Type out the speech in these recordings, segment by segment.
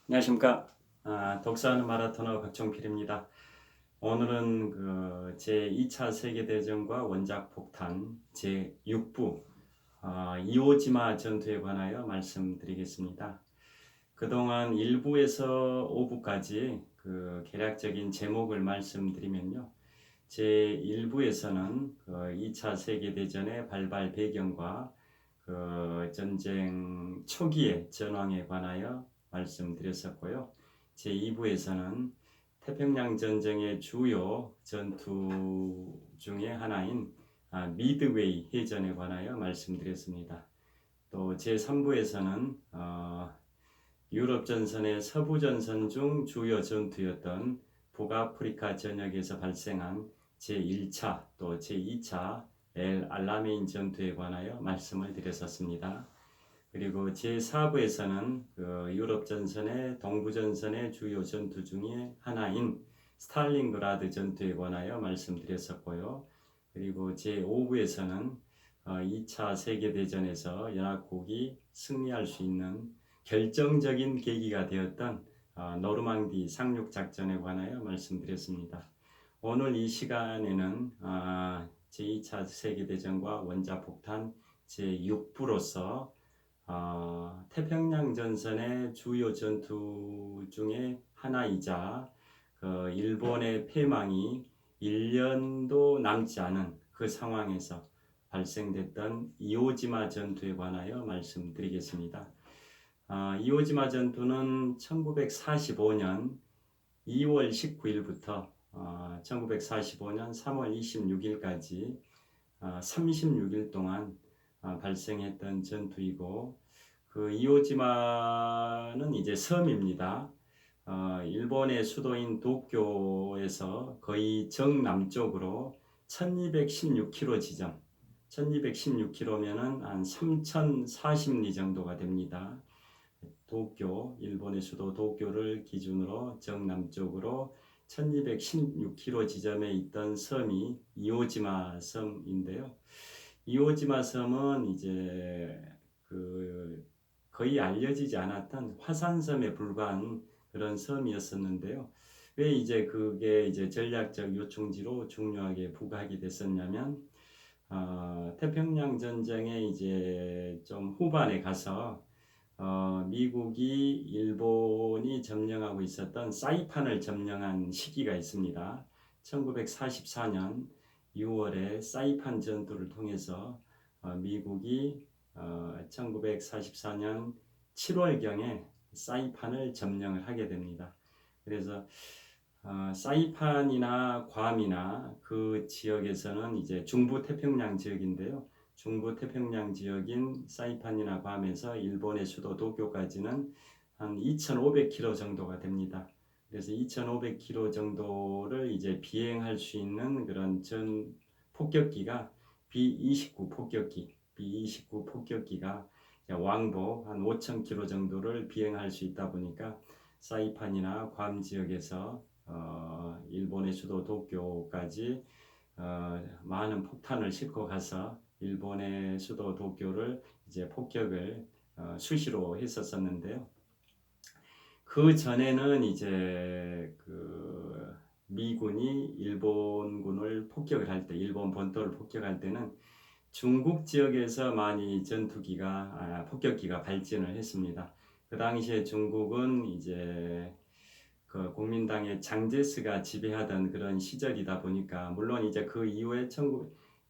안녕하십니까. 독서하는 마라토너 박종필입니다. 오늘은 제2차 세계대전과 원작 폭탄 제6부 이오지마 전투에 관하여 말씀드리겠습니다. 그동안 1부에서 5부까지 개략적인 제목을 말씀드리면요. 제1부에서는 2차 세계대전의 발발 배경과 전쟁 초기의 전황에 관하여 말씀드렸었고요. 제2부에서는 태평양 전쟁의 주요 전투 중에 하나인 미드웨이 해전에 관하여 말씀드렸습니다. 또 제3부에서는 유럽 전선의 서부 전선 중 주요 전투였던 북아프리카 전역에서 발생한 제1차 또 제2차 엘 알라메인 전투에 관하여 말씀을 드렸었습니다. 그리고 제4부에서는 유럽 전선의 동부 전선의 주요 전투 중에 하나인 스탈린그라드 전투에 관하여 말씀드렸었고요. 그리고 제5부에서는 2차 세계대전에서 연합국이 승리할 수 있는 결정적인 계기가 되었던 노르망디 상륙작전에 관하여 말씀드렸습니다. 오늘 이 시간에는 제2차 세계대전과 원자폭탄 제6부로서 태평양 전선의 주요 전투 중에 하나이자 일본의 패망이 1년도 남지 않은 그 상황에서 발생됐던 이오지마 전투에 관하여 말씀드리겠습니다. 이오지마 전투는 1945년 2월 19일부터 1945년 3월 26일까지 36일 동안 발생했던 전투이고, 이오지마는 이제 섬입니다. 일본의 수도인 도쿄에서 거의 정남쪽으로 1216km 지점, 1216km면은 한 3040리 정도가 됩니다. 도쿄, 일본의 수도 도쿄를 기준으로 정남쪽으로 1216km 지점에 있던 섬이 이오지마 섬인데요. 이오지마 섬은 이제 거의 알려지지 않았던 화산섬에 불과한 그런 섬이었었는데요. 왜 이제 그게 이제 전략적 요충지로 중요하게 부각이 됐었냐면, 태평양 전쟁에 이제 좀 후반에 가서 미국이 일본이 점령하고 있었던 사이판을 점령한 시기가 있습니다. 1944년 6월에 사이판 전투를 통해서 미국이 1944년 7월경에 사이판을 점령을 하게 됩니다. 그래서 사이판이나 괌이나 그 지역에서는 이제 중부 태평양 지역인데요. 중부 태평양 지역인 사이판이나 괌에서 일본의 수도 도쿄까지는 한 2,500km 정도가 됩니다. 그래서 2,500km 정도를 이제 비행할 수 있는 그런 전 폭격기가 B-29 폭격기, B-29 폭격기가 왕복 한 5,000km 정도를 비행할 수 있다 보니까 사이판이나 괌 지역에서 일본의 수도 도쿄까지 많은 폭탄을 싣고 가서 일본의 수도 도쿄를 이제 폭격을 수시로 했었었는데요. 그 전에는 이제 미군이 일본군을 폭격을 할 때, 일본 본토를 폭격할 때는 중국 지역에서 많이 폭격기가 발진을 했습니다. 그 당시에 중국은 이제 국민당의 장제스가 지배하던 그런 시절이다 보니까, 물론 이제 그 이후에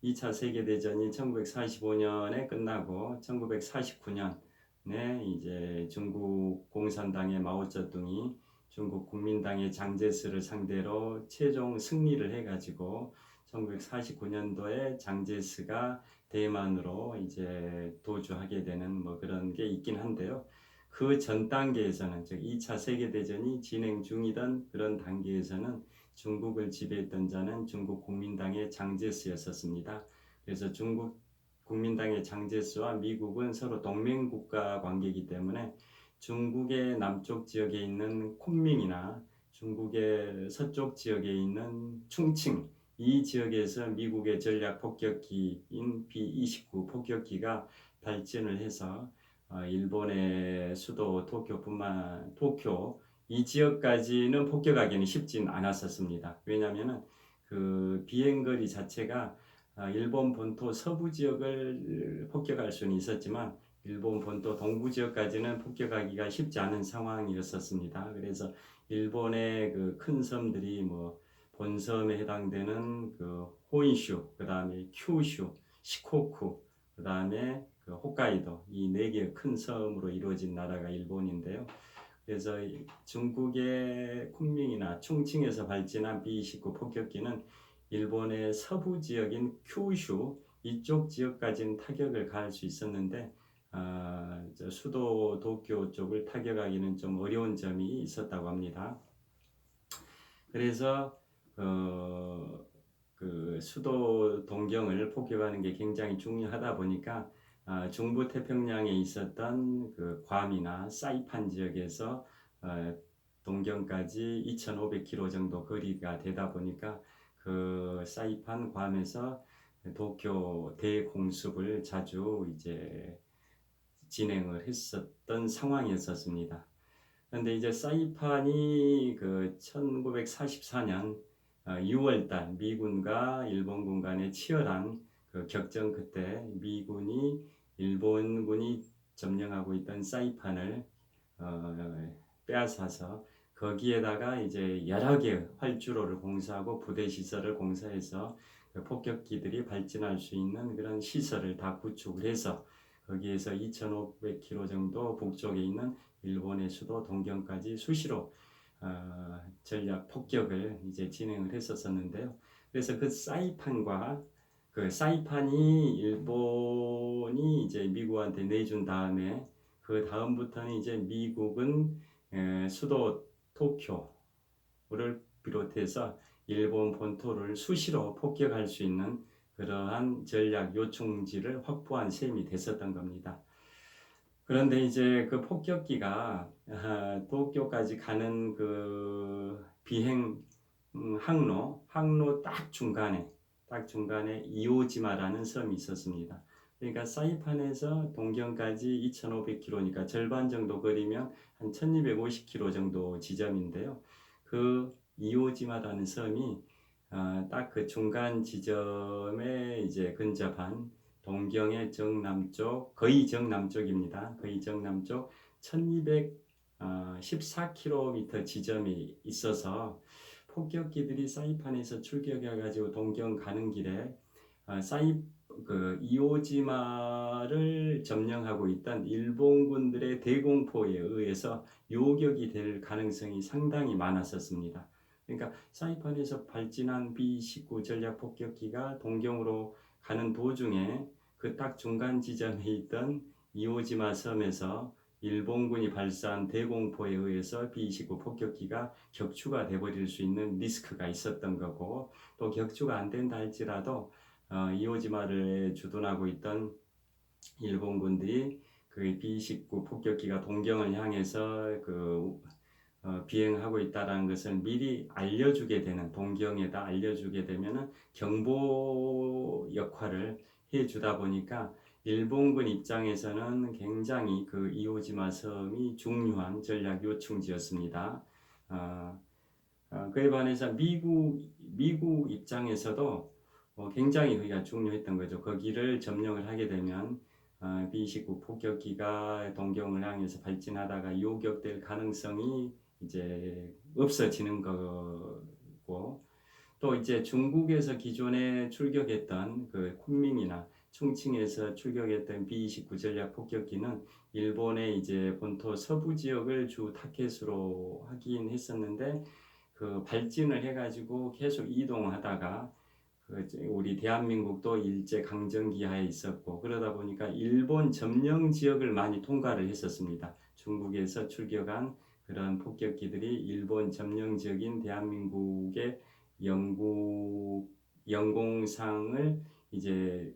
2차 세계대전이 1945년에 끝나고 1949년에 이제 중국 공산당의 마오쩌둥이 중국 국민당의 장제스를 상대로 최종 승리를 해가지고 1949년도에 장제스가 대만으로 이제 도주하게 되는 뭐 그런 게 있긴 한데요. 그 전 단계에서는, 즉 2차 세계대전이 진행 중이던 그런 단계에서는 중국을 지배했던 자는 중국 국민당의 장제스였었습니다. 그래서 중국 국민당의 장제스와 미국은 서로 동맹국가 관계이기 때문에 중국의 남쪽 지역에 있는 쿤밍이나 중국의 서쪽 지역에 있는 충칭, 이 지역에서 미국의 전략 폭격기인 B-29 폭격기가 발진을 해서 일본의 수도 도쿄 이 지역까지는 폭격하기는 쉽진 않았었습니다. 왜냐하면 그 비행거리 자체가 일본 본토 서부 지역을 폭격할 수는 있었지만 일본 본토 동부 지역까지는 폭격하기가 쉽지 않은 상황이었었습니다. 그래서 일본의 그 큰 섬들이 뭐 본섬에 해당되는 그 호인슈, 그 다음에 큐슈, 시코쿠, 그 다음에 그 홋카이도 이 네 개의 큰 섬으로 이루어진 나라가 일본인데요. 그래서 중국의 쿤밍이나 충칭에서 발진한 B-29 폭격기는 일본의 서부 지역인 큐슈 이쪽 지역까지는 타격을 가할 수 있었는데 수도 도쿄 쪽을 타격하기는 좀 어려운 점이 있었다고 합니다. 그래서 그 수도 동경을 폭격하는 게 굉장히 중요하다 보니까 중부 태평양에 있었던 그 괌이나 사이판 지역에서 동경까지 2,500km 정도 거리가 되다 보니까 그 사이판 괌에서 도쿄 대공습을 자주 이제 진행을 했었던 상황이었습니다. 그런데 이제 사이판이 그 1944년 6월달 미군과 일본군 간의 치열한 그 격전 끝에 미군이 일본군이 점령하고 있던 사이판을 빼앗아서 거기에다가 이제 여러 개의 활주로를 공사하고 부대 시설을 공사해서 그 폭격기들이 발진할 수 있는 그런 시설을 다 구축을 해서 거기에서 2,500km 정도 북쪽에 있는 일본의 수도 동경까지 수시로 전략 폭격을 이제 진행을 했었는데요. 그래서 그 사이판과 그 사이판이 일본이 이제 미국한테 내준 다음에 그 다음부터는 이제 미국은 수도 도쿄를 비롯해서 일본 본토를 수시로 폭격할 수 있는 그러한 전략 요충지를 확보한 셈이 됐었던 겁니다. 그런데 이제 그 폭격기가 도쿄까지 가는 그 비행 항로 딱 중간에 이오지마라는 섬이 있었습니다. 그러니까 사이판에서 동경까지 2,500km니까 절반 정도 거리면 한 1,250km 정도 지점인데요. 그 이오지마라는 섬이 딱 그 중간 지점에 이제 근접한 동경의 정남쪽, 거의 정남쪽입니다. 거의 정남쪽 1214km 지점이 있어서 폭격기들이 사이판에서 출격해가지고 동경 가는 길에 그 이오지마를 점령하고 있던 일본군들의 대공포에 의해서 요격이 될 가능성이 상당히 많았었습니다. 그러니까 사이판에서 발진한 B-29 전략 폭격기가 동경으로 가는 도중에 그 딱 중간 지점에 있던 이오지마 섬에서 일본군이 발사한 대공포에 의해서 B-29 폭격기가 격추가 돼버릴 수 있는 리스크가 있었던 거고, 또 격추가 안 된다 할지라도 이오지마를 주둔하고 있던 일본군들이 그 B-29 폭격기가 동경을 향해서 비행하고 있다는 것을 미리 알려주게 되는, 동경에다 알려주게 되면은 경보 역할을 해주다 보니까 일본군 입장에서는 굉장히 그 이오지마 섬이 중요한 전략 요충지였습니다. 그에 반해서 미국 입장에서도 굉장히 거기가 중요했던 거죠. 거기를 점령을 하게 되면 B-29 폭격기가 동경을 향해서 발진하다가 요격될 가능성이 이제 없어지는 거고, 또 이제 중국에서 기존에 출격했던 그 쿤밍이나 충칭에서 출격했던 B-29 전략 폭격기는 일본의 이제 본토 서부 지역을 주 타켓으로 하긴 했었는데, 그 발진을 해가지고 계속 이동하다가 우리 대한민국도 일제 강점기하에 있었고, 그러다 보니까 일본 점령 지역을 많이 통과를 했었습니다. 중국에서 출격한 그런 폭격기들이 일본 점령 지역인 대한민국의 영공상을 이제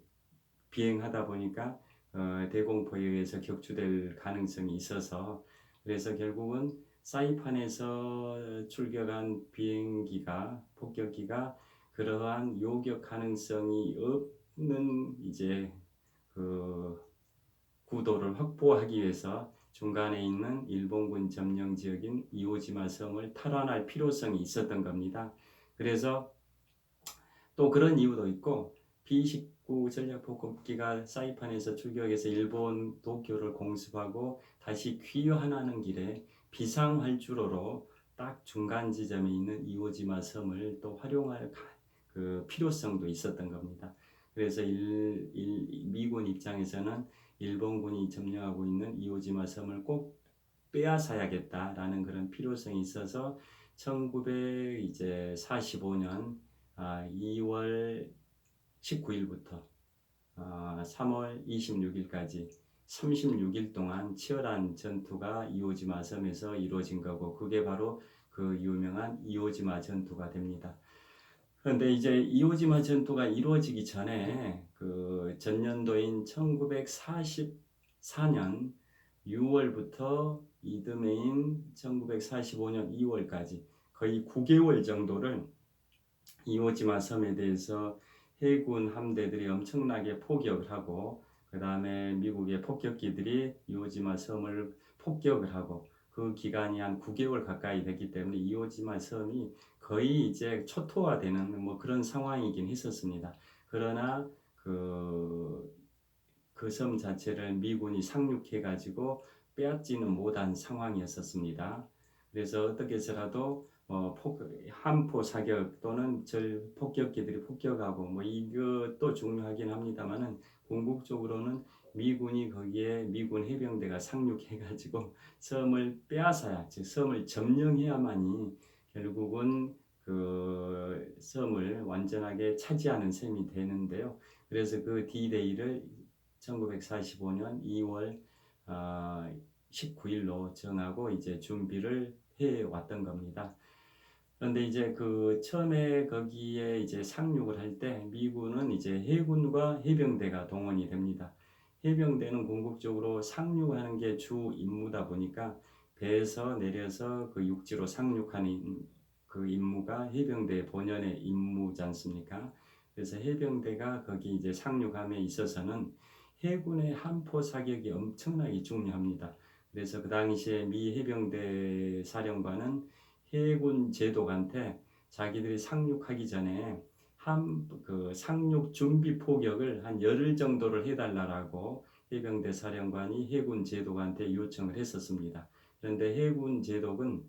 비행하다 보니까 대공포에 의해서 격추될 가능성이 있어서, 그래서 결국은 사이판에서 출격한 폭격기가 그러한 요격 가능성이 없는 이제 그 구도를 확보하기 위해서 중간에 있는 일본군 점령 지역인 이오지마 섬을 탈환할 필요성이 있었던 겁니다. 그래서 또 그런 이유도 있고, B-29 전략폭격기가 사이판에서 출격해서 일본 도쿄를 공습하고 다시 귀환하는 길에 비상활주로로 딱 중간 지점에 있는 이오지마 섬을 또 활용할 그 필요성도 있었던 겁니다. 그래서 미군 입장에서는 일본군이 점령하고 있는 이오지마 섬을 꼭 빼앗아야겠다라는 그런 필요성이 있어서 1945년 2월 19일부터 3월 26일까지 36일 동안 치열한 전투가 이오지마 섬에서 이루어진 거고, 그게 바로 그 유명한 이오지마 전투가 됩니다. 그런데 이제 이오지마 전투가 이루어지기 전에 그 전년도인 1944년 6월부터 이듬해인 1945년 2월까지 거의 9개월 정도를 이오지마 섬에 대해서 해군 함대들이 엄청나게 포격을 하고, 그 다음에 미국의 폭격기들이 이오지마 섬을 폭격을 하고, 그 기간이 한 9개월 가까이 됐기 때문에 이오지마 섬이 거의 이제 초토화되는 뭐 그런 상황이긴 했었습니다. 그러나 그 섬 자체를 미군이 상륙해 가지고 빼앗지는 못한 상황이었었습니다. 그래서 어떻게 해서라도 함포 사격 또는 절 폭격기들이 폭격하고 뭐 이것도 중요하긴 합니다만은, 궁극적으로는 미군이 거기에 미군 해병대가 상륙해 가지고 섬을 빼앗아야, 즉 섬을 점령해야만이 결국은 그 섬을 완전하게 차지하는 셈이 되는데요. 그래서 그 D-Day를 1945년 2월 19일로 정하고 이제 준비를 해 왔던 겁니다. 그런데 이제 그 처음에 거기에 이제 상륙을 할 때 미군은 이제 해군과 해병대가 동원이 됩니다. 해병대는 궁극적으로 상륙하는 게 주 임무다 보니까 배에서 내려서 그 육지로 상륙하는 그 임무가 해병대 본연의 임무지 않습니까? 그래서 해병대가 거기 이제 상륙함에 있어서는 해군의 함포 사격이 엄청나게 중요합니다. 그래서 그 당시에 미 해병대 사령관은 해군 제독한테 자기들이 상륙하기 전에 그 상륙 준비 포격을 한 열흘 정도를 해달라고 해병대 사령관이 해군 제독한테 요청을 했었습니다. 그런데 해군 제독은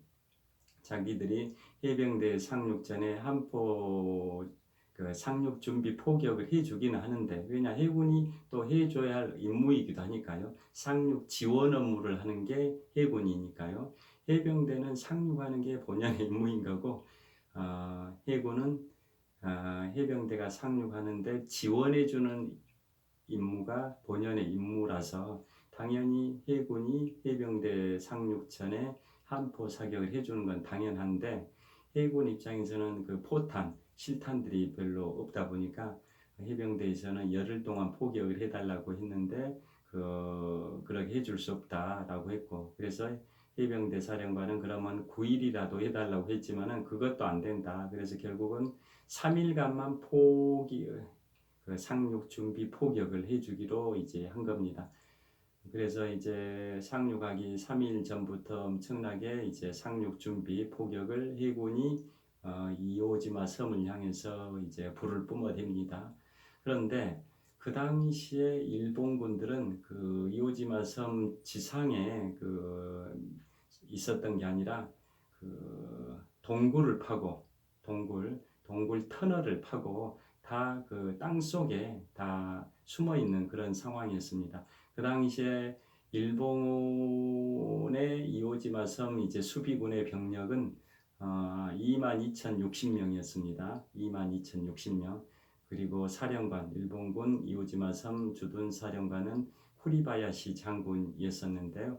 자기들이 해병대 상륙 전에 함포 그 상륙 준비 포격을 해주기는 하는데, 왜냐 해군이 또 해줘야 할 임무이기도 하니까요. 상륙 지원 업무를 하는 게 해군이니까요. 해병대는 상륙하는 게 본연의 임무인 거고, 해군은 해병대가 상륙하는데 지원해주는 임무가 본연의 임무라서 당연히 해군이 해병대 상륙 전에 함포 사격을 해주는 건 당연한데, 해군 입장에서는 그 포탄, 실탄들이 별로 없다 보니까 해병대에서는 열흘 동안 포격을 해달라고 했는데 그렇게 해줄 수 없다라고 했고, 그래서 해병대 사령관은 그러면 9일이라도 해달라고 했지만은 그것도 안 된다. 그래서 결국은 3일간만 그 상륙 준비 포격을 해주기로 이제 한 겁니다. 그래서 이제 상륙하기 3일 전부터 엄청나게 이제 상륙 준비 포격을 해군이 이오지마 섬을 향해서 이제 불을 뿜어댑니다. 그런데 그 당시에 일본군들은 그 이오지마 섬 지상에 있었던 게 아니라 그 동굴을 파고 동굴 터널을 파고 다 그 땅 속에 다 숨어 있는 그런 상황이었습니다. 그 당시에 일본의 이오지마 섬 이제 수비군의 병력은 22,060명이었습니다. 22,060명. 그리고 사령관, 일본군 이오지마 섬 주둔 사령관은 쿠리바야시 장군이었었는데요.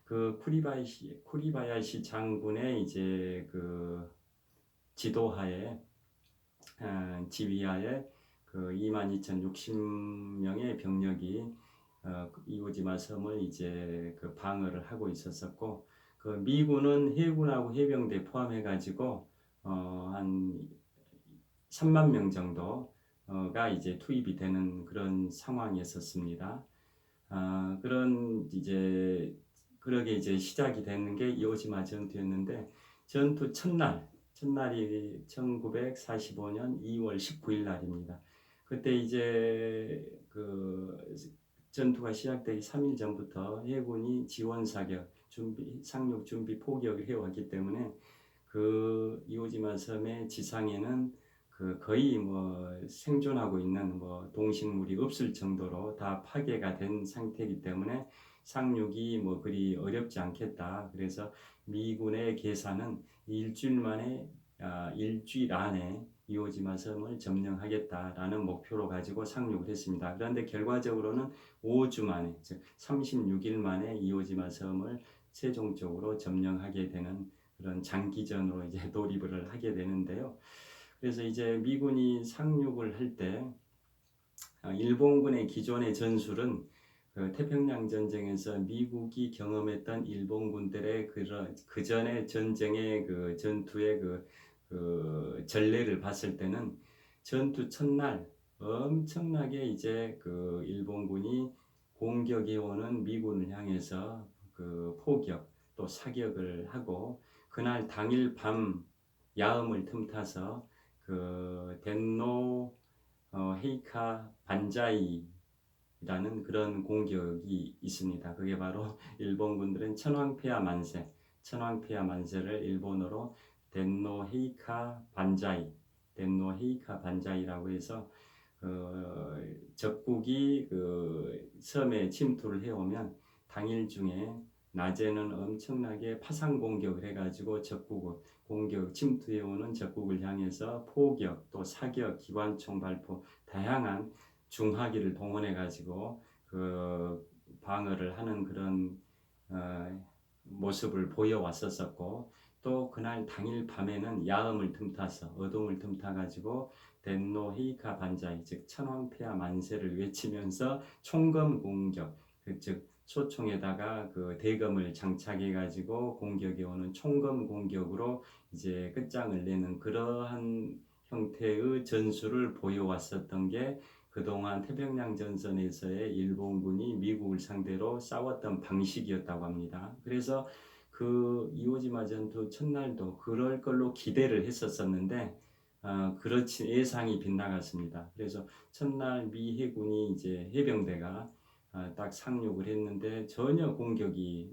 그 쿠리바야시 장군의 이제 그 지도하에 지휘하에 그 22,060명의 병력이 이오지마 섬을 이제 그 방어를 하고 있었었고, 그 미군은 해군하고 해병대 포함해 가지고 한 3만 명 정도가 이제 투입이 되는 그런 상황이었었습니다. 그런 이제 그러게 이제 시작이 되는 게 이오지마 전투였는데 전투 첫날이 1945년 2월 19일 날입니다. 그때 이제 그 전투가 시작되기 3일 전부터 해군이 지원 사격, 상륙 준비 포격을 해왔기 때문에 그 이오지마 섬의 지상에는 그 거의 뭐 생존하고 있는 뭐 동식물이 없을 정도로 다 파괴가 된 상태이기 때문에 상륙이 뭐 그리 어렵지 않겠다. 그래서 미군의 계산은 일주일 안에 이오지마 섬을 점령하겠다라는 목표로 가지고 상륙을 했습니다. 그런데 결과적으로는 5주 만에, 즉 36일 만에 이오지마 섬을 최종적으로 점령하게 되는 그런 장기전으로 이제 돌입을 하게 되는데요. 그래서 이제 미군이 상륙을 할 때 일본군의 기존의 전술은 그 태평양 전쟁에서 미국이 경험했던 일본군들의 그 전의 전쟁의 그 전투의 그 전례를 봤을 때는 전투 첫날 엄청나게 이제 그 일본군이 공격해 오는 미군을 향해서 그 포격 또 사격을 하고 그날 당일 밤 야음을 틈타서 그 덴노 헤이카 반자이라는 그런 공격이 있습니다. 그게 바로 일본군들은 천황폐하 만세를 일본어로 덴노 헤이카 반자이라고 해서 적국이 그 섬에 침투를 해오면 당일 중에 낮에는 엄청나게 파상 공격을 해가지고 침투해오는 적국을 향해서 포격 또 사격 기관총 발포 다양한 중화기를 동원해가지고 그 방어를 하는 그런 모습을 보여왔었고 또 그날 당일 밤에는 야음을 틈타서 어둠을 틈타가지고 덴노 헤이카 반자이 즉 천황폐하 만세를 외치면서 총검 공격 즉 소총에다가 그 대검을 장착해 가지고 공격해 오는 총검 공격으로 이제 끝장을 내는 그러한 형태의 전술을 보여왔었던 게 그동안 태평양 전선에서의 일본군이 미국을 상대로 싸웠던 방식이었다고 합니다. 그래서 그 이오지마 전투 첫날도 그럴 걸로 기대를 했었었는데 그렇지 예상이 빗나갔습니다. 그래서 첫날 미 해군이 이제 해병대가 딱 상륙을 했는데 전혀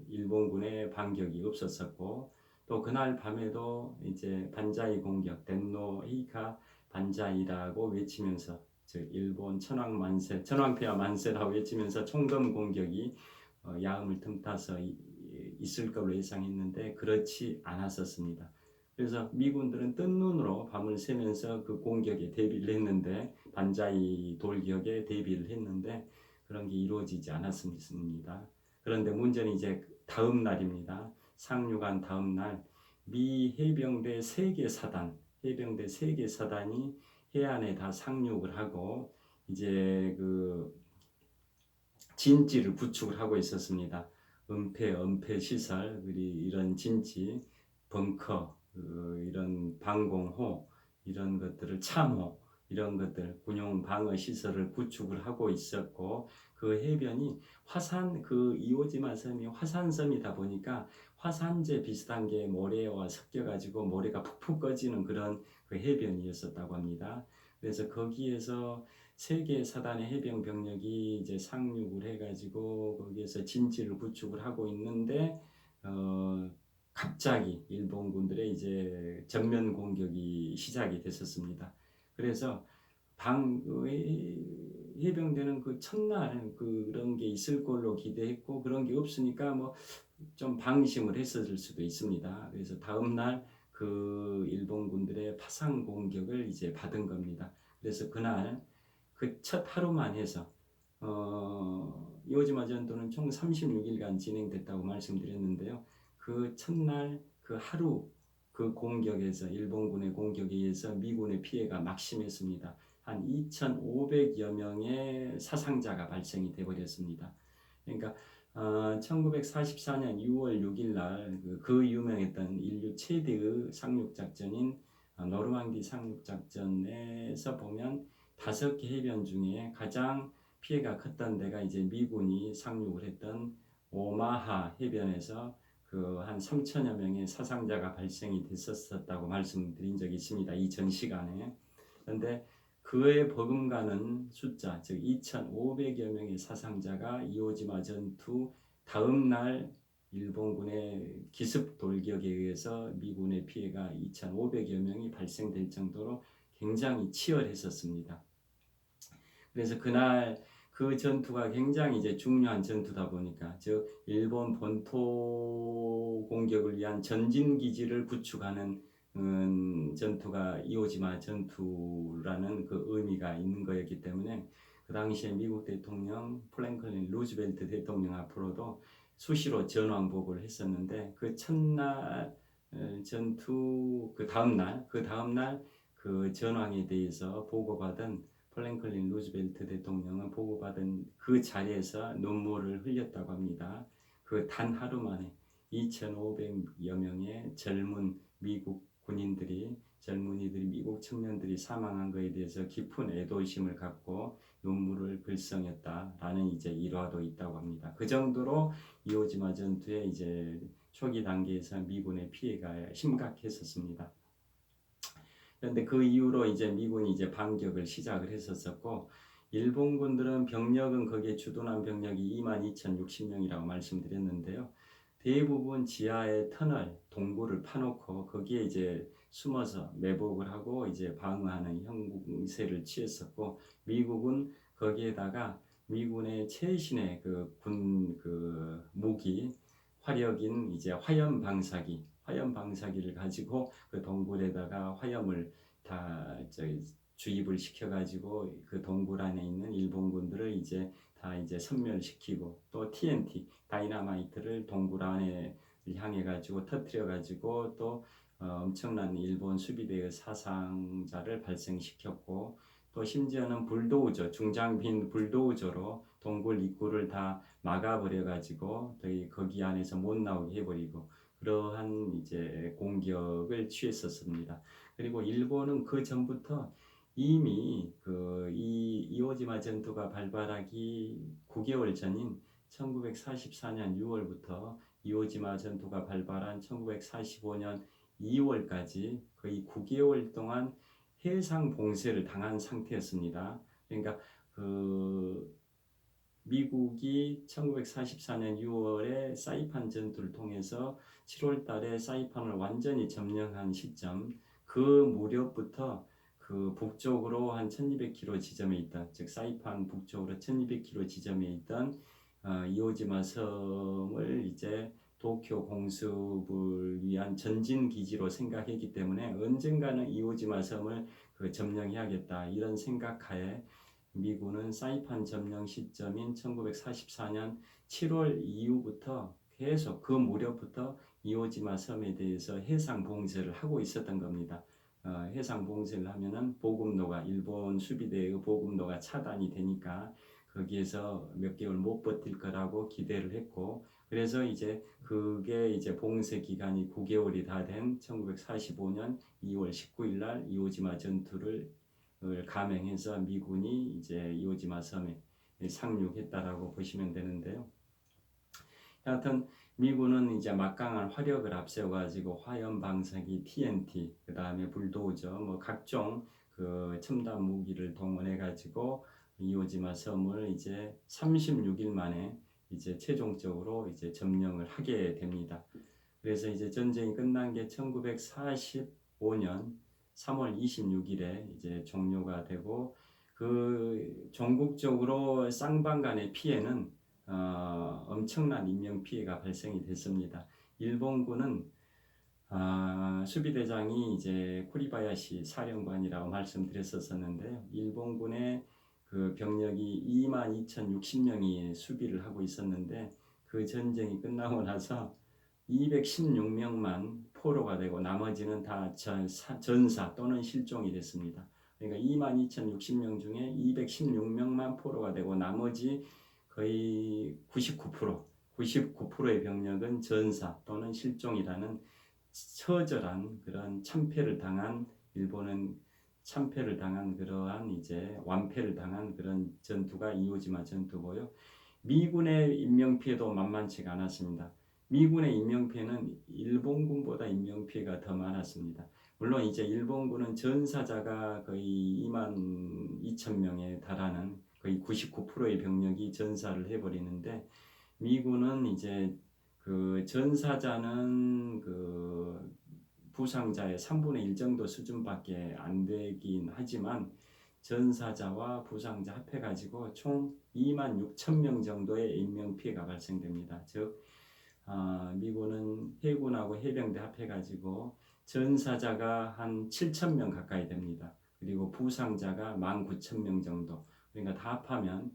일본군의 반격이 없었었고 또 그날 밤에도 이제 반자이 공격 덴노 헤이카 반자이라고 외치면서 즉 일본 천황폐하 만세라고 외치면서 총검 공격이 야음을 틈타서 있을 걸로 예상했는데 그렇지 않았었습니다. 그래서 미군들은 뜬 눈으로 밤을 새면서 그 공격에 대비를 했는데 반자이 돌격에 대비를 했는데 그런 게 이루어지지 않았습니다. 그런데 문제는 이제 다음 날입니다. 상륙한 다음 날 미 해병대 3개 사단이 해안에 다 상륙을 하고 이제 그 진지를 구축을 하고 있었습니다. 은폐 시설, 이런 진지, 벙커, 이런 방공호, 이런 것들을 참호, 이런 것들 군용 방어 시설을 구축을 하고 있었고 그 해변이 그 이오지마 섬이 화산섬이다 보니까 화산재 비슷한 게 모래와 섞여가지고 모래가 푹푹 꺼지는 그런 그 해변이었었다고 합니다. 그래서 거기에서 3개 사단의 해병 병력이 이제 상륙을 해가지고 거기에서 진지를 구축을 하고 있는데 갑자기 일본군들의 이제 전면 공격이 시작이 됐었습니다. 그래서 해병대는 그 첫날 그런 게 있을 걸로 기대했고 그런 게 없으니까 뭐 좀 방심을 했었을 수도 있습니다. 그래서 다음 날 그 일본군들의 파상 공격을 이제 받은 겁니다. 그래서 그날 그 첫 하루만 해서 이오지마 전투는 총 36일간 진행됐다고 말씀드렸는데요. 그 첫날 그 하루 그 공격에서 일본군의 공격에 의해서 미군의 피해가 막심했습니다. 한 2,500여 명의 사상자가 발생이 되어버렸습니다. 그러니까 1944년 6월 6일 날 그 유명했던 인류 최대의 상륙작전인 노르망디 상륙작전에서 보면 5개 해변 중에 가장 피해가 컸던 데가 이제 미군이 상륙을 했던 오마하 해변에서 그 한 3천여 명의 사상자가 발생이 됐었다고 말씀드린 적이 있습니다. 이 전 시간에. 그런데 그에 버금가는 숫자, 즉 2,500여 명의 사상자가 이오지마 전투 다음 날 일본군의 기습 돌격에 의해서 미군의 피해가 2,500여 명이 발생될 정도로 굉장히 치열했었습니다. 그래서 그날 그 전투가 굉장히 이제 중요한 전투다 보니까, 즉 일본 본토 공격을 위한 전진 기지를 구축하는 전투가 이오지마 전투라는 그 의미가 있는 거였기 때문에 그 당시에 미국 대통령 프랭클린 루즈벨트 대통령 앞으로도 수시로 전왕복을 했었는데, 그 첫날 전투 그 다음날 그 전황에 대해서 보고받은 프랭클린 루즈벨트 대통령은 보고받은 그 자리에서 눈물을 흘렸다고 합니다. 그 단 하루 만에 2,500여 명의 젊은 미국 젊은이들이 미국 청년들이 사망한 것에 대해서 깊은 애도심을 갖고 눈물을 글썽였다라는 이제 일화도 있다고 합니다. 그 정도로 이오지마 전투의 이제 초기 단계에서 미군의 피해가 심각했었습니다. 그런데 그 이후로 이제 미군이 이제 반격을 시작을 했었고, 일본군들은 병력은 거기에 주둔한 병력이 22,060명이라고 말씀드렸는데요. 대부분 지하에 터널, 동굴을 파놓고 거기에 이제 숨어서 매복을 하고 이제 방어하는 형세를 취했었고, 미국은 거기에다가 미군의 최신의 그 무기, 화력인 이제 화염 방사기를 가지고 그 동굴에다가 화염을 다 주입을 시켜가지고 그 동굴 안에 있는 일본군들을 이제 다 이제 섬멸시키고, 또 TNT 다이나마이트를 동굴 안에 향해 가지고 터뜨려 가지고 또 엄청난 일본 수비대의 사상자를 발생시켰고, 또 심지어는 불도우저, 중장비인 불도우저로 동굴 입구를 다 막아버려 가지고 거기 안에서 못 나오게 해버리고, 그러한 이제 공격을 취했었습니다. 그리고 일본은 그 전부터 이미 이오지마 전투가 발발하기 9개월 전인 1944년 6월부터 이오지마 전투가 발발한 1945년 2월까지 거의 9개월 동안 해상 봉쇄를 당한 상태였습니다. 그러니까 미국이 1944년 6월에 사이판 전투를 통해서 7월 달에 사이판을 완전히 점령한 시점, 그 무렵부터 그 북쪽으로 한 1200km 지점에 있던, 즉 사이판 북쪽으로 1200km 지점에 있던 이오지마 섬을 이제 도쿄 공습을 위한 전진 기지로 생각했기 때문에 언젠가는 이오지마 섬을 점령해야겠다, 이런 생각하에 미군은 사이판 점령 시점인 1944년 7월 이후부터 계속 그 무렵부터 이오지마 섬에 대해서 해상 봉쇄를 하고 있었던 겁니다. 해상 봉쇄를 하면은 일본 수비대의 보급로가 차단이 되니까 거기에서 몇 개월 못 버틸 거라고 기대를 했고, 그래서 이제 그게 이제 봉쇄 기간이 9개월이 다 된 1945년 2월 19일 날 이오지마 전투를 감행해서 미군이 이제 이오지마 섬에 상륙했다라고 보시면 되는데요. 하여튼 미군은 이제 막강한 화력을 앞세워가지고 화염 방사기, TNT, 그 다음에 불도저, 각종 그 첨단 무기를 동원해가지고 이오지마 섬을 이제 36일 만에 이제 최종적으로 이제 점령을 하게 됩니다. 그래서 이제 전쟁이 끝난 게 1945년 3월 26일에 이제 종료가 되고, 그 전국적으로 쌍방 간의 피해는 엄청난 인명 피해가 발생이 됐습니다. 일본군은 수비대장이 이제 쿠리바야시 사령관이라고 말씀드렸었는데요. 일본군의 그 병력이 22,060명이 수비를 하고 있었는데, 그 전쟁이 끝나고 나서 216명만 포로가 되고 나머지는 다 전사 또는 실종이 됐습니다. 그러니까 22,060명 중에 216명만 포로가 되고 나머지 거의 99%의 병력은 전사 또는 실종이라는 처절한 그런 참패를 당한 일본은 참패를 당한 그러한 이제 완패를 당한 그런 전투가 이오지마 전투고요. 미군의 인명피해도 만만치가 않았습니다. 미군의 인명피해는 일본군보다 인명피해가 더 많았습니다. 물론 이제 일본군은 전사자가 거의 2만 2천 명에 달하는 거의 99%의 병력이 전사를 해버리는데, 미군은 이제 그 전사자는 그 부상자의 3분의 1 정도 수준밖에 안 되긴 하지만 전사자와 부상자 합해가지고 총 2만 6천 명 정도의 인명피해가 발생됩니다. 즉 미군은 해군하고 해병대 합해가지고 전사자가 한 7천 명 가까이 됩니다. 그리고 부상자가 19,000명 정도. 그러니까 다 합하면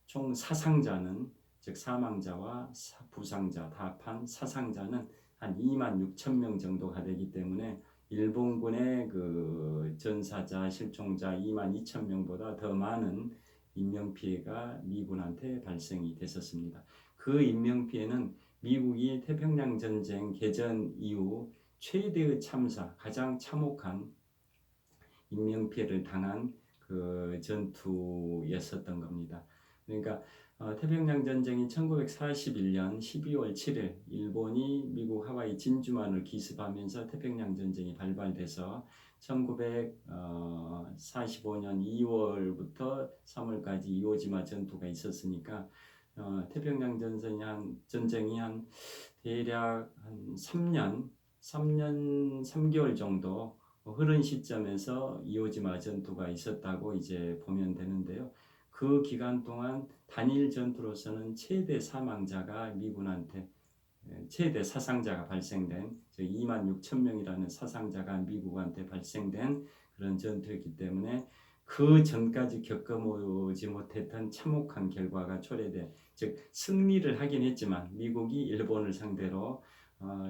총 사상자는, 즉 사망자와 부상자 다 합한 사상자는 한 2만 6천 명 정도가 되기 때문에 일본군의 그 전사자, 실종자 2만 2천 명보다 더 많은 인명피해가 미군한테 발생이 됐었습니다. 그 인명피해는 미국이 태평양 전쟁 개전 이후 최대의 참사, 가장 참혹한 인명피해를 당한 그 전투였었던 겁니다. 그러니까 태평양 전쟁이 1941년 12월 7일 일본이 미국 하와이 진주만을 기습하면서 태평양 전쟁이 발발돼서 1945년 2월부터 3월까지 이오지마 전투가 있었으니까 태평양 전쟁이 한 대략 한 3년 3개월 정도 흐른 시점에서 이오지마 전투가 있었다고 이제 보면 되는데요. 그 기간 동안 단일 전투로서는 최대 사망자가 미군한테, 최대 사상자가 발생된, 2만 6천 명이라는 사상자가 미국한테 발생된 그런 전투였기 때문에 그 전까지 겪어보지 못했던 참혹한 결과가 초래돼, 즉 승리를 하긴 했지만 미국이 일본을 상대로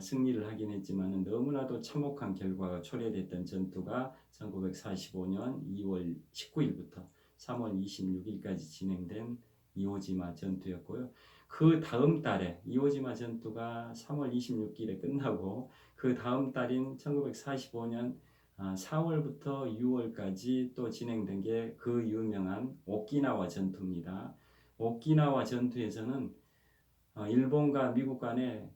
승리를 하긴 했지만 너무나도 참혹한 결과가 초래됐던 전투가 1945년 2월 19일부터 3월 26일까지 진행된 이오지마 전투였고요. 그 다음 달에 이오지마 전투가 3월 26일에 끝나고 그 다음 달인 1945년 4월부터 6월까지 또 진행된 게 그 유명한 오키나와 전투입니다. 오키나와 전투에서는 일본과 미국 간에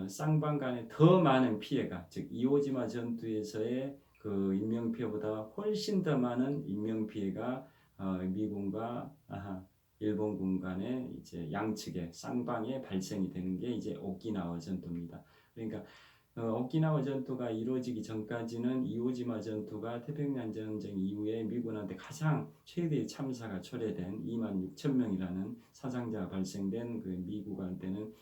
쌍방 간에 더 많은 피해가, 즉 이오지마 전투에서의 그 인명피해보다 훨씬 더 많은 인명피해가 미군과 일본군 간의 이제 양측의 쌍방에 발생이 되는 게 이제 오키나와 전투입니다. 그러니까 오키나와 전투가 이루어지기 전까지는 이오지마 전투가 태평양 전쟁 이후에 미군한테 가장 최대의 참사가 초래된 2만 6천 명이라는 사상자가 발생된 그 미국한테는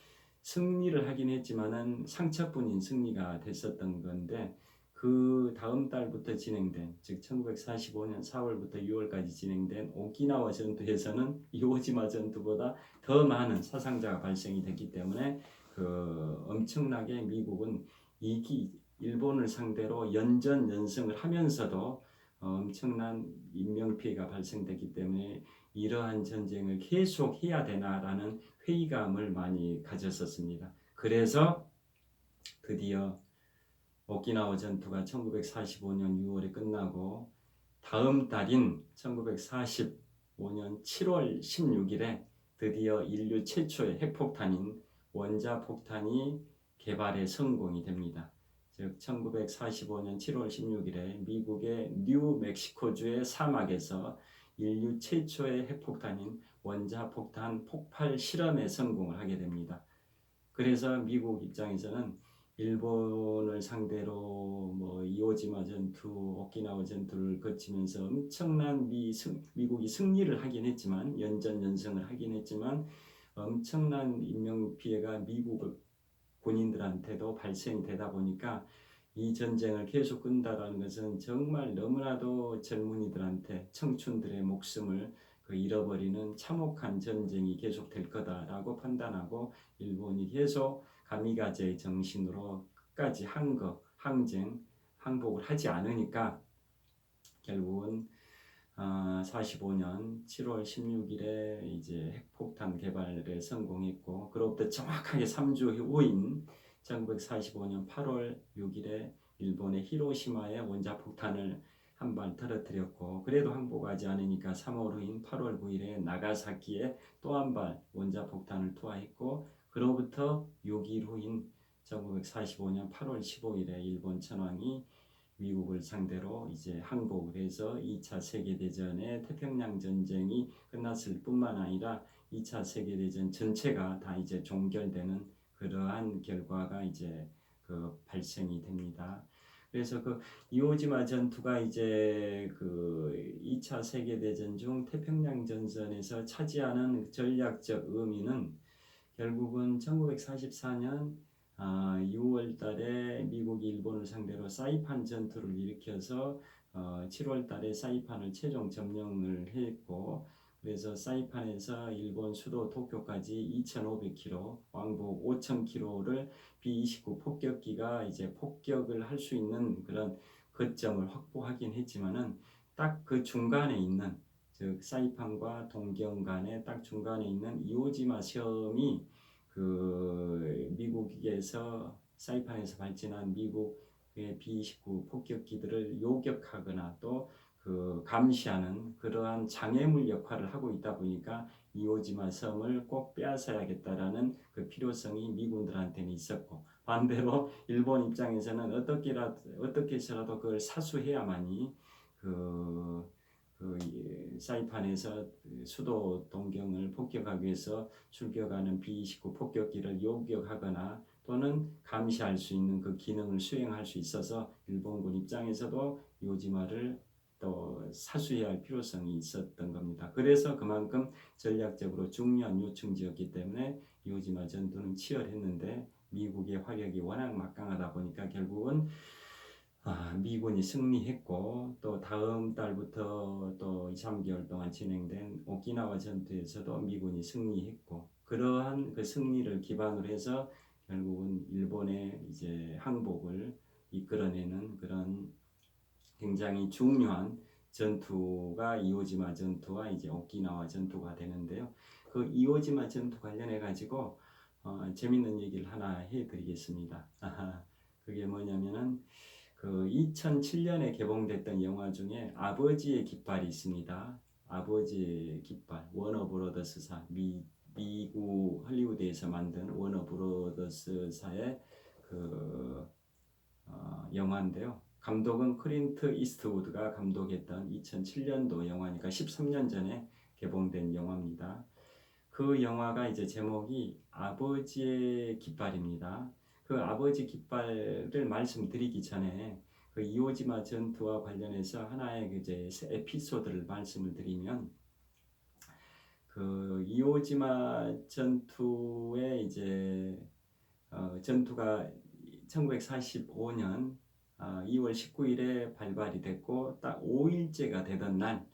승리를 하긴 했지만은 상처뿐인 승리가 됐었던 건데, 그 다음 달부터 진행된, 즉 1945년 4월부터 6월까지 진행된 오키나와 전투에서는 이오지마 전투보다 더 많은 사상자가 발생이 됐기 때문에 그 엄청나게 미국은 일본을 상대로 연전연승을 하면서도 엄청난 인명피해가 발생됐기 때문에 이러한 전쟁을 계속 해야 되나라는 회의감을 많이 가졌었습니다. 그래서 드디어 오키나와 전투가 1945년 6월에 끝나고 다음 달인 1945년 7월 16일에 드디어 인류 최초의 핵폭탄인 원자폭탄이 개발에 성공이 됩니다. 즉 1945년 7월 16일에 미국의 뉴멕시코주의 사막에서 인류 최초의 핵폭탄인 원자폭탄 폭발 실험에 성공을 하게 됩니다. 그래서 미국 입장에서는 일본을 상대로 뭐 이오지마 전투, 오키나와 전투를 거치면서 엄청난 미국이 승리를 하긴 했지만, 연전연승을 하긴 했지만 엄청난 인명피해가 미국 군인들한테도 발생이 되다 보니까 이 전쟁을 계속 끈다라는 것은 정말 너무나도 젊은이들한테 청춘들의 목숨을 잃어버리는 참혹한 전쟁이 계속될 거다라고 판단하고 일본이 계속 가미가제의 정신으로 끝까지 항복을 하지 않으니까 결국은 45년 7월 16일에 이제 핵폭탄 개발에 성공했고, 그로부터 정확하게 3주 후인 1945년 8월 6일에 일본의 히로시마에 원자폭탄을 한 발 떨어뜨렸고, 그래도 항복하지 않으니까 3월 후인 8월 9일에 나가사키에 또 한 발 원자폭탄을 투하했고, 그로부터 6일 후인 1945년 8월 15일에 일본 천황이 미국을 상대로 이제 항복을 해서 2차 세계대전의 태평양 전쟁이 끝났을 뿐만 아니라 2차 세계대전 전체가 다 이제 종결되는 그러한 결과가 이제 발생이 됩니다. 그래서 이오지마 전투가 이제 2차 세계대전 중 태평양 전선에서 차지하는 전략적 의미는 결국은 1944년 6월 달에 미국이 일본을 상대로 사이판 전투를 일으켜서 7월 달에 사이판을 최종 점령을 했고, 그래서 사이판에서 일본 수도 도쿄까지 2,500km, 왕복 5,000km를 B-29 폭격기가 이제 폭격을 할 수 있는 그런 거점을 확보하긴 했지만은 딱 그 중간에 있는, 즉 사이판과 동경 간의 딱 중간에 있는 이오지마 섬이 미국에서 사이판에서 발진한 미국의 B-29 폭격기들을 요격하거나 또 감시하는 그러한 장애물 역할을 하고 있다 보니까 이오지마 섬을 꼭 빼앗아야겠다라는 그 필요성이 미군들한테는 있었고, 반대로 일본 입장에서는 어떻게 해서라도 그걸 사수해야만이 사이판에서 수도 동경을 폭격하기 위해서 출격하는 B-29 폭격기를 요격하거나 또는 감시할 수 있는 그 기능을 수행할 수 있어서 일본군 입장에서도 이오지마를 또 사수해야 할 필요성이 있었던 겁니다. 그래서 그만큼 전략적으로 중요한 요충지였기 때문에 이오지마 전투는 치열했는데 미국의 화력이 워낙 막강하다 보니까 결국은 미군이 승리했고, 또 다음 달부터 또 2, 3개월 동안 진행된 오키나와 전투에서도 미군이 승리했고, 그러한 그 승리를 기반으로 해서 결국은 일본의 이제 항복을 이끌어내는 그런 굉장히 중요한 전투가 이오지마 전투와 이제 오키나와 전투가 되는데요. 그 이오지마 전투 관련해 가지고 재밌는 얘기를 하나 해드리겠습니다. 그게 뭐냐면은 2007년에 개봉됐던 영화 중에 아버지의 깃발이 있습니다. 아버지의 깃발, 워너브로더스사, 미국 할리우드에서 만든 워너브로더스사의 영화인데요. 감독은 클린트 이스트우드가 감독했던 2007년도 영화니까 13년 전에 개봉된 영화입니다. 그 영화가 이제 제목이 아버지의 깃발입니다. 그 아버지 깃발을 말씀드리기 전에 이오지마 전투와 관련해서 하나의 이제 에피소드를 말씀을 드리면, 이오지마 전투의 이제 전투가 1945년 2월 19일에 발발이 됐고 딱 5일째가 되던 날